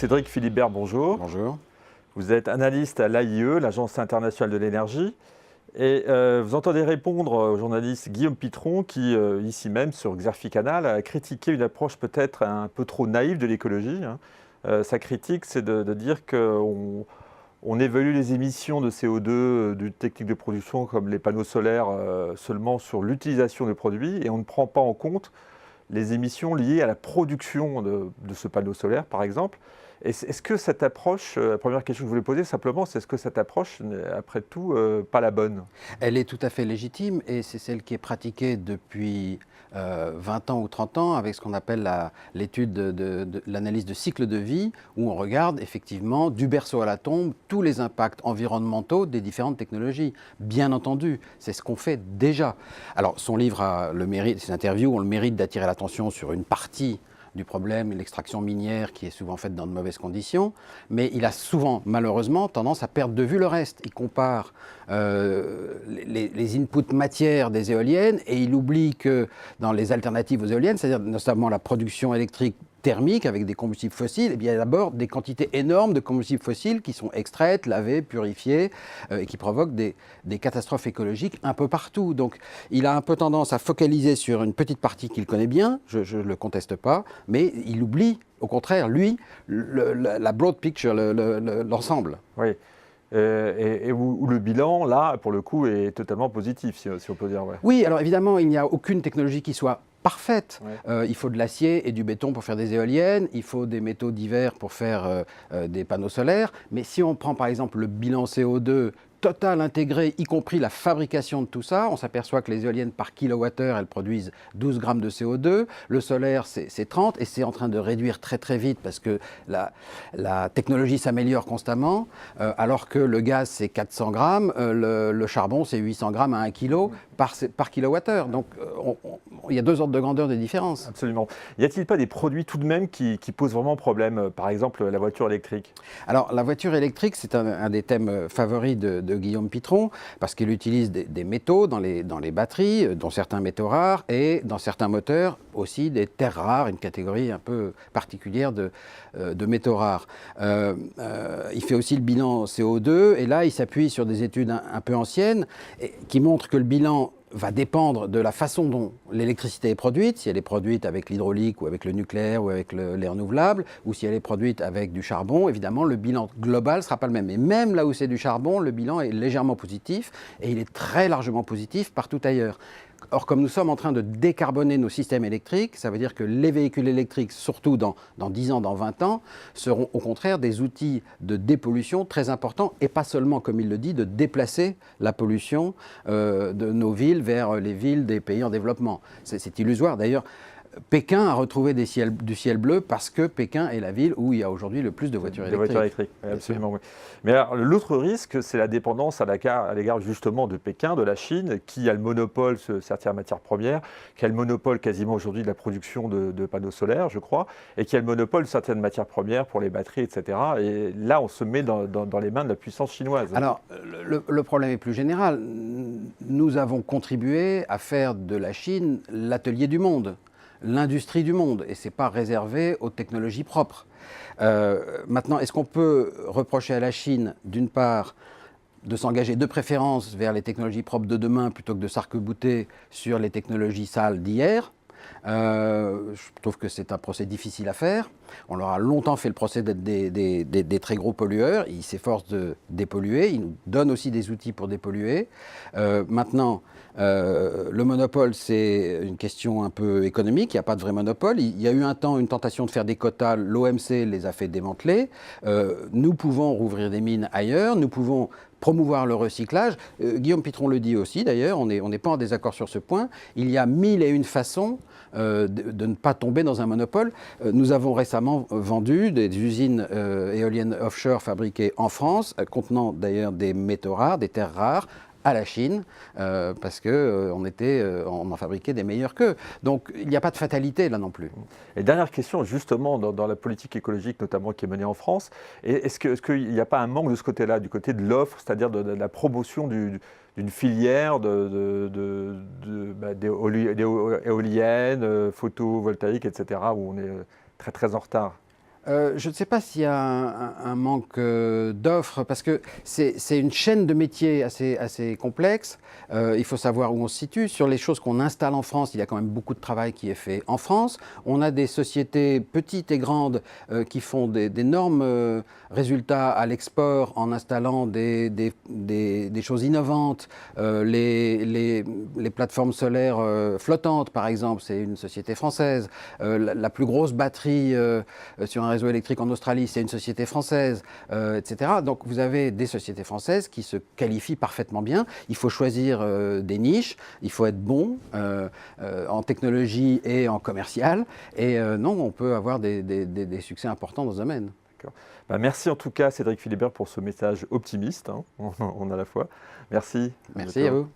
Cédric Philibert, bonjour. Bonjour. Vous êtes analyste à l'AIE, l'Agence internationale de l'énergie. Et vous entendez répondre au journaliste Guillaume Pitron qui, ici même sur Xerfi Canal, a critiqué une approche peut-être un peu trop naïve de l'écologie. Sa critique, c'est de dire qu'on évalue les émissions de CO2 d'une technique de production comme les panneaux solaires seulement sur l'utilisation des produits et on ne prend pas en compte les émissions liées à la production de ce panneau solaire, par exemple. Est-ce que cette approche, la première question que je voulais poser simplement, c'est est-ce que cette approche n'est après tout pas la bonne? Elle est tout à fait légitime et c'est celle qui est pratiquée depuis 20 ans ou 30 ans avec ce qu'on appelle l'étude de l'analyse de cycle de vie, où on regarde effectivement du berceau à la tombe tous les impacts environnementaux des différentes technologies. Bien entendu, c'est ce qu'on fait déjà. Alors son livre a le mérite, ces interviews ont le mérite d'attirer l'attention sur une partie du problème, l'extraction minière qui est souvent faite dans de mauvaises conditions, mais il a souvent, malheureusement, tendance à perdre de vue le reste. Il compare les inputs matières des éoliennes et il oublie que dans les alternatives aux éoliennes, c'est-à-dire notamment la production électrique thermique avec des combustibles fossiles, eh bien, il y a d'abord des quantités énormes de combustibles fossiles qui sont extraites, lavées, purifiées et qui provoquent des catastrophes écologiques un peu partout. Donc il a un peu tendance à focaliser sur une petite partie qu'il connaît bien, je ne le conteste pas, mais il oublie au contraire, lui, la broad picture, l'ensemble. Oui. Et où le bilan, là, pour le coup, est totalement positif, si on peut dire. Ouais. Oui, alors évidemment, il n'y a aucune technologie qui soit parfaite. Ouais. Il faut de l'acier et du béton pour faire des éoliennes, il faut des métaux divers pour faire des panneaux solaires, mais si on prend par exemple le bilan CO2 total intégré, y compris la fabrication de tout ça, on s'aperçoit que les éoliennes par kilowattheure, elles produisent 12 grammes de CO2, le solaire c'est 30 et c'est en train de réduire très très vite parce que la technologie s'améliore constamment, alors que le gaz c'est 400 grammes, le charbon c'est 800 grammes à 1 kilo par kilowattheure. Donc il y a deux ordres de grandeur de différence. Absolument. Y a-t-il pas des produits tout de même qui posent vraiment problème? Par exemple, la voiture électrique. Alors la voiture électrique, c'est un des thèmes favoris de Guillaume Pitron, parce qu'il utilise des métaux dans les batteries, dont certains métaux rares, et dans certains moteurs aussi des terres rares, une catégorie un peu particulière de métaux rares. Il fait aussi le bilan CO2, et là il s'appuie sur des études un peu anciennes qui montrent que le bilan va dépendre de la façon dont l'électricité est produite, si elle est produite avec l'hydraulique ou avec le nucléaire ou avec les renouvelables, ou si elle est produite avec du charbon, évidemment le bilan global ne sera pas le même. Et même là où c'est du charbon, le bilan est légèrement positif, et il est très largement positif partout ailleurs. Or, comme nous sommes en train de décarboner nos systèmes électriques, ça veut dire que les véhicules électriques, surtout dans 10 ans, dans 20 ans, seront au contraire des outils de dépollution très importants, et pas seulement, comme il le dit, de déplacer la pollution de nos villes vers les villes des pays en développement. C'est illusoire. D'ailleurs, Pékin a retrouvé du ciel bleu parce que Pékin est la ville où il y a aujourd'hui le plus de voitures électriques. Des voitures électriques, oui, absolument. Oui. Mais alors, l'autre risque, c'est la dépendance à l'égard justement de Pékin, de la Chine, qui a le monopole sur certaines matières premières, qui a le monopole quasiment aujourd'hui de la production de panneaux solaires, je crois, et qui a le monopole de certaines matières premières pour les batteries, etc. Et là, on se met dans les mains de la puissance chinoise. Alors, le problème est plus général. Nous avons contribué à faire de la Chine l'atelier du monde, l'industrie du monde, et ce n'est pas réservé aux technologies propres. Maintenant, est-ce qu'on peut reprocher à la Chine, d'une part, de s'engager de préférence vers les technologies propres de demain plutôt que de s'arc-bouter sur les technologies sales d'hier? Je trouve que c'est un procès difficile à faire. On leur a longtemps fait le procès d'être des très gros pollueurs. Ils s'efforcent de dépolluer. Ils nous donnent aussi des outils pour dépolluer. Maintenant, le monopole, c'est une question un peu économique. Il n'y a pas de vrai monopole. Il y a eu un temps une tentation de faire des quotas. L'OMC les a fait démanteler. Nous pouvons rouvrir des mines ailleurs. Nous pouvons promouvoir le recyclage. Guillaume Pitron le dit aussi, d'ailleurs, on n'est pas en désaccord sur ce point. Il y a 1001 façons de ne pas tomber dans un monopole. Nous avons récemment vendu des usines éoliennes offshore fabriquées en France, contenant d'ailleurs des métaux rares, des terres rares, à la Chine, parce qu'on en fabriquait des meilleurs qu'eux. Donc il n'y a pas de fatalité là non plus. Et dernière question, justement, dans la politique écologique notamment qui est menée en France, est-ce qu'il n'y a pas un manque de ce côté-là, du côté de l'offre, c'est-à-dire de la promotion d'une filière d'éoliennes, photovoltaïques, etc., où on est très très en retard? Je ne sais pas s'il y a un manque d'offres, parce que c'est une chaîne de métiers assez complexe. Il faut savoir où on se situe. Sur les choses qu'on installe en France, il y a quand même beaucoup de travail qui est fait en France. On a des sociétés petites et grandes qui font d'énormes résultats à l'export en installant des choses innovantes. Les plateformes solaires flottantes, par exemple, c'est une société française. La plus grosse batterie sur un réseau électrique en Australie, c'est une société française, etc. Donc vous avez des sociétés françaises qui se qualifient parfaitement bien. Il faut choisir des niches, il faut être bon en technologie et en commercial. Et non, on peut avoir des succès importants dans ce domaine. Bah, merci en tout cas Cédric Philibert pour ce message optimiste, hein, on a la foi. Merci. Merci à vous.